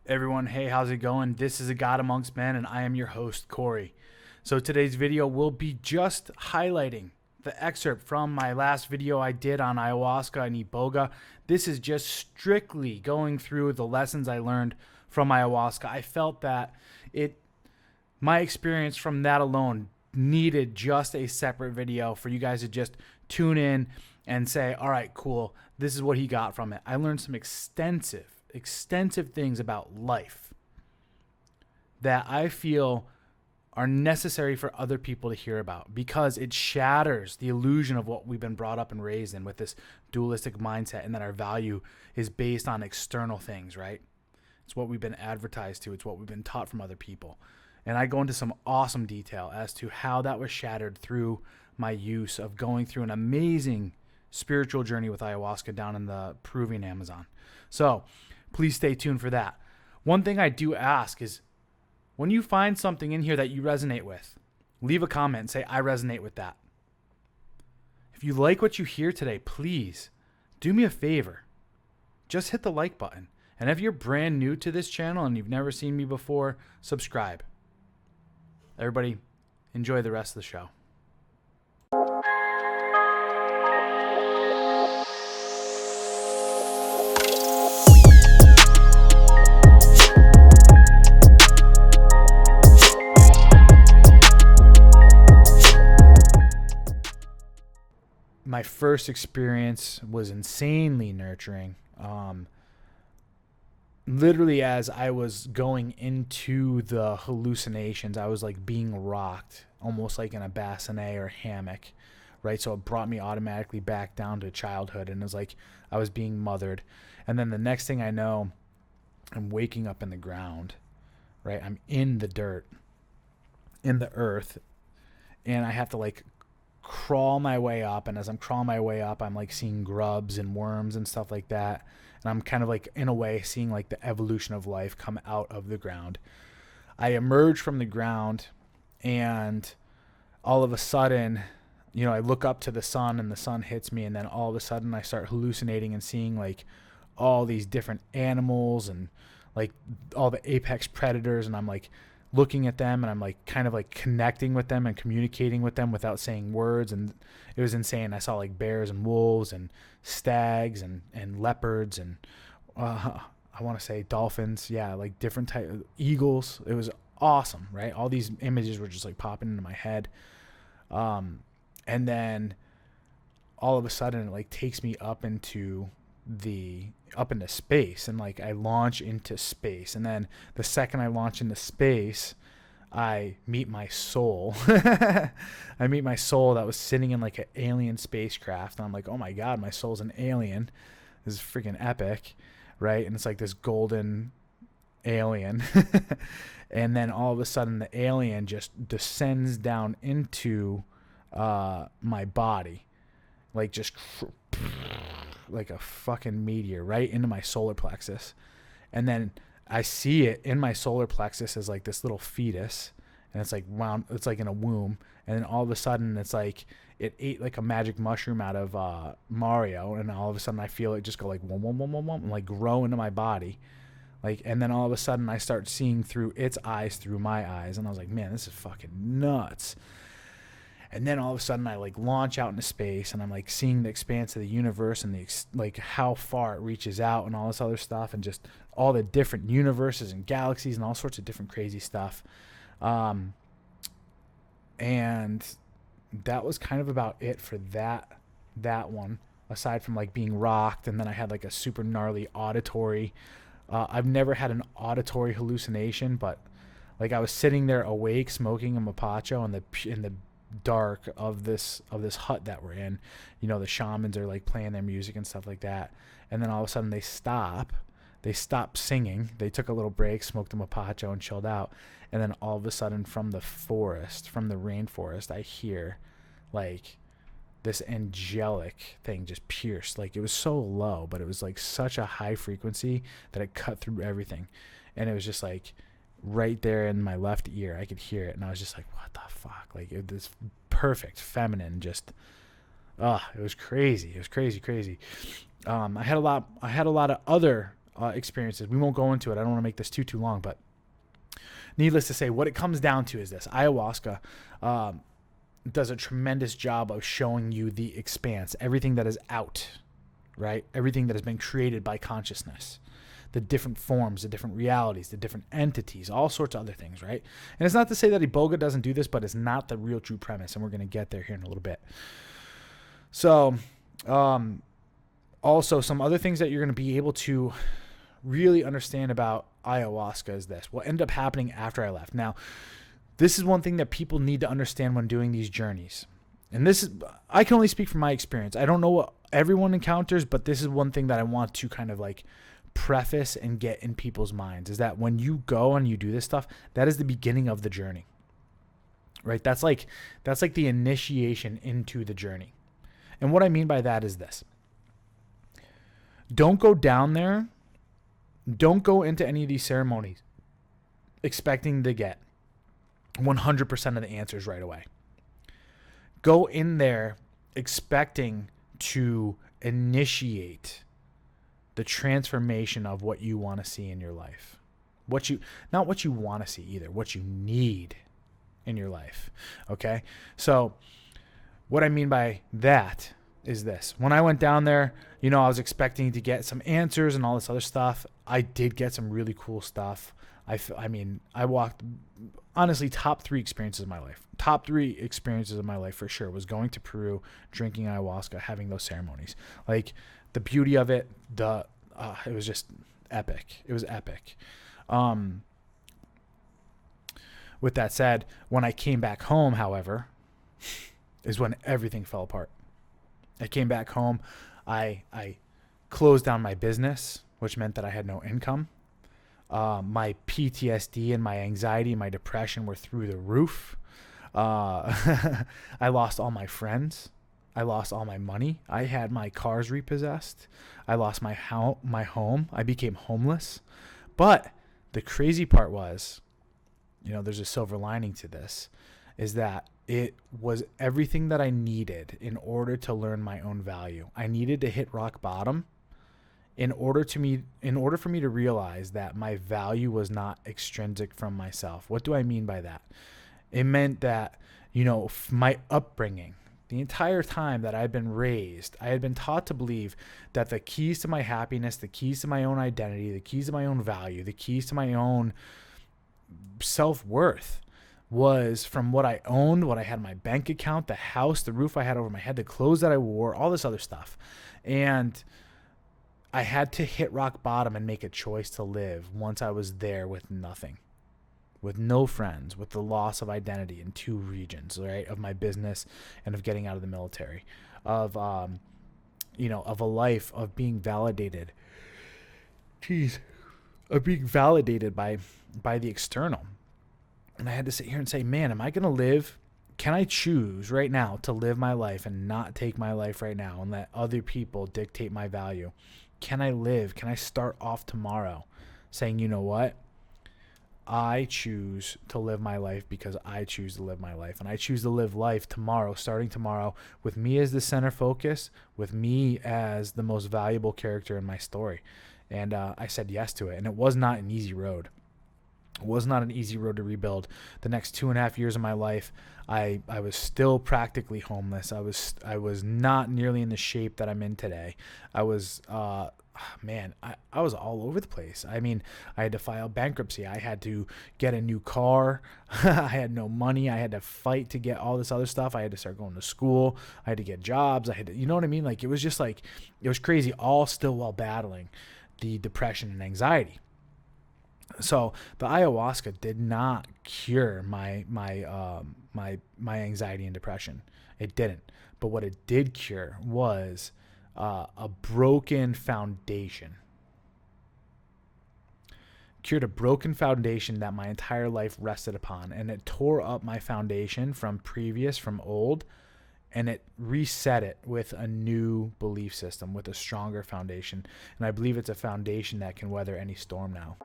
Everyone, hey, how's it going? This is A God Amongst Men, and I am your host, Corey. So today's video will be just highlighting the excerpt from my last video I did on Ayahuasca and Iboga. This is just strictly going through the lessons I learned from Ayahuasca. I felt that my experience from that alone needed just a separate video for you guys to just tune in and say, all right, cool, this is what he got from it. I learned some extensive things about life that I feel are necessary for other people to hear about, because it shatters the illusion of what we've been brought up and raised in with this dualistic mindset, and that our value is based on external things, right? It's what we've been advertised to. It's what we've been taught from other people. And I go into some awesome detail as to how that was shattered through my use of going through an amazing spiritual journey with ayahuasca down in the Peruvian Amazon. So please stay tuned for that. One thing I do ask is, when you find something in here that you resonate with, leave a comment and say, I resonate with that. If you like what you hear today, please do me a favor. Just hit the like button. And if you're brand new to this channel and you've never seen me before, subscribe. Everybody, enjoy the rest of the show. My first experience was insanely nurturing. Literally, as I was going into the hallucinations, I was like being rocked, almost like in a bassinet or hammock, right? So it brought me automatically back down to childhood, and it was like I was being mothered. And then the next thing I know, I'm waking up in the ground, right? I'm in the dirt, in the earth, and I have to like crawl my way up. And as I'm crawling my way up, I'm like seeing grubs and worms and stuff like that. And I'm kind of like, in a way, seeing like the evolution of life come out of the ground. I emerge from the ground, and all of a sudden, I look up to the sun, and the sun hits me. And then all of a sudden I start hallucinating and seeing like all these different animals and like all the apex predators. And I'm like looking at them, and I'm like kind of like connecting with them and communicating with them without saying words. And it was insane. I saw like bears and wolves and stags and leopards and I want to say dolphins. Yeah, like different type of eagles. It was awesome, right? All these images were just like popping into my head. And then all of a sudden it like takes me up into space, and like I launch into space. And then the second I launch into space, I meet my soul. I meet my soul that was sitting in like an alien spacecraft, and I'm like, oh my God, my soul's an alien. This is freaking epic, right? And it's like this golden alien. And then all of a sudden the alien just descends down into my body, like just like a fucking meteor right into my solar plexus. And then I see it in my solar plexus as like this little fetus, and it's like wound, it's like in a womb. And then all of a sudden it's like it ate like a magic mushroom out of Mario, and all of a sudden I feel it just go like wom, wom, wom, wom, wom, and like grow into my body. Like, and then all of a sudden I start seeing through its eyes through my eyes, and I was like, man, this is fucking nuts. And then all of a sudden I like launch out into space, and I'm like seeing the expanse of the universe, and like how far it reaches out and all this other stuff, and just all the different universes and galaxies and all sorts of different crazy stuff. And that was kind of about it for that one, aside from like being rocked. And then I had like a super gnarly auditory. I've never had an auditory hallucination, but like I was sitting there awake smoking a mapacho in the dark of this hut that we're in. The shamans are like playing their music and stuff like that, and then all of a sudden they stopped singing. They took a little break, smoked a mapacho, and chilled out. And then all of a sudden from the rainforest, I hear like this angelic thing just pierced. Like, it was so low, but it was like such a high frequency that it cut through everything. And it was just like right there in my left ear. I could hear it, and I was just like, what the fuck? Like, it was perfect feminine, just it was crazy. It was crazy. I had a lot of other experiences. We won't go into it. I don't want to make this too long, but needless to say, what it comes down to is this. Ayahuasca does a tremendous job of showing you the expanse, everything that is out, right? Everything that has been created by consciousness, the different forms, the different realities, the different entities, all sorts of other things, right? And it's not to say that Iboga doesn't do this, but it's not the real true premise, and we're going to get there here in a little bit. So, also some other things that you're going to be able to really understand about ayahuasca is this. What ended up happening after I left. Now, this is one thing that people need to understand when doing these journeys. And this is, I can only speak from my experience. I don't know what everyone encounters, but this is one thing that I want to kind of like preface and get in people's minds, is that when you go and you do this stuff, that is the beginning of the journey, right? That's like the initiation into the journey. And what I mean by that is this. Don't go down there. Don't go into any of these ceremonies expecting to get 100% of the answers right away. Go in there expecting to initiate the transformation of what you want to see in your life. Not what you want to see either, what you need in your life. Okay? So what I mean by that is this. When I went down there, I was expecting to get some answers and all this other stuff. I did get some really cool stuff. I walked, honestly, top 3 experiences of my life. Top 3 experiences of my life for sure was going to Peru, drinking ayahuasca, having those ceremonies. Like, the beauty of it, it was just epic. It was epic. With that said, when I came back home, however, is when everything fell apart. I came back home. I closed down my business, which meant that I had no income. My PTSD and my anxiety and my depression were through the roof. I lost all my friends. I lost all my money. I had my cars repossessed. I lost my home. I became homeless. But the crazy part was, there's a silver lining to this, is that it was everything that I needed in order to learn my own value. I needed to hit rock bottom in order for me to realize that my value was not extrinsic from myself. What do I mean by that? It meant that, my upbringing, the entire time that I've been raised, I had been taught to believe that the keys to my happiness, the keys to my own identity, the keys to my own value, the keys to my own self-worth was from what I owned, what I had in my bank account, the house, the roof I had over my head, the clothes that I wore, all this other stuff. And I had to hit rock bottom and make a choice to live once I was there with nothing, with no friends, with the loss of identity in 2 regions, right? Of my business and of getting out of the military, of a life of being validated. Of being validated by the external. And I had to sit here and say, man, am I going to live? Can I choose right now to live my life and not take my life right now and let other people dictate my value? Can I live? Can I start off tomorrow saying, you know what? I choose to live my life because I choose to live my life. And I choose to live life tomorrow, starting tomorrow, with me as the center focus, with me as the most valuable character in my story. And I said yes to it. And it was not an easy road. It was not an easy road to rebuild. The next 2.5 years of my life, I was still practically homeless. I was not nearly in the shape that I'm in today. I was, I was all over the place. I mean, I had to file bankruptcy. I had to get a new car. I had no money. I had to fight to get all this other stuff. I had to start going to school. I had to get jobs. I had to, you know what I mean? Like, it was just like, it was crazy, all still while battling the depression and anxiety. So the ayahuasca did not cure my anxiety and depression. It didn't. But what it did cure was a broken foundation. Cured a broken foundation that my entire life rested upon, and it tore up my foundation from old, and it reset it with a new belief system, with a stronger foundation. And I believe it's a foundation that can weather any storm now.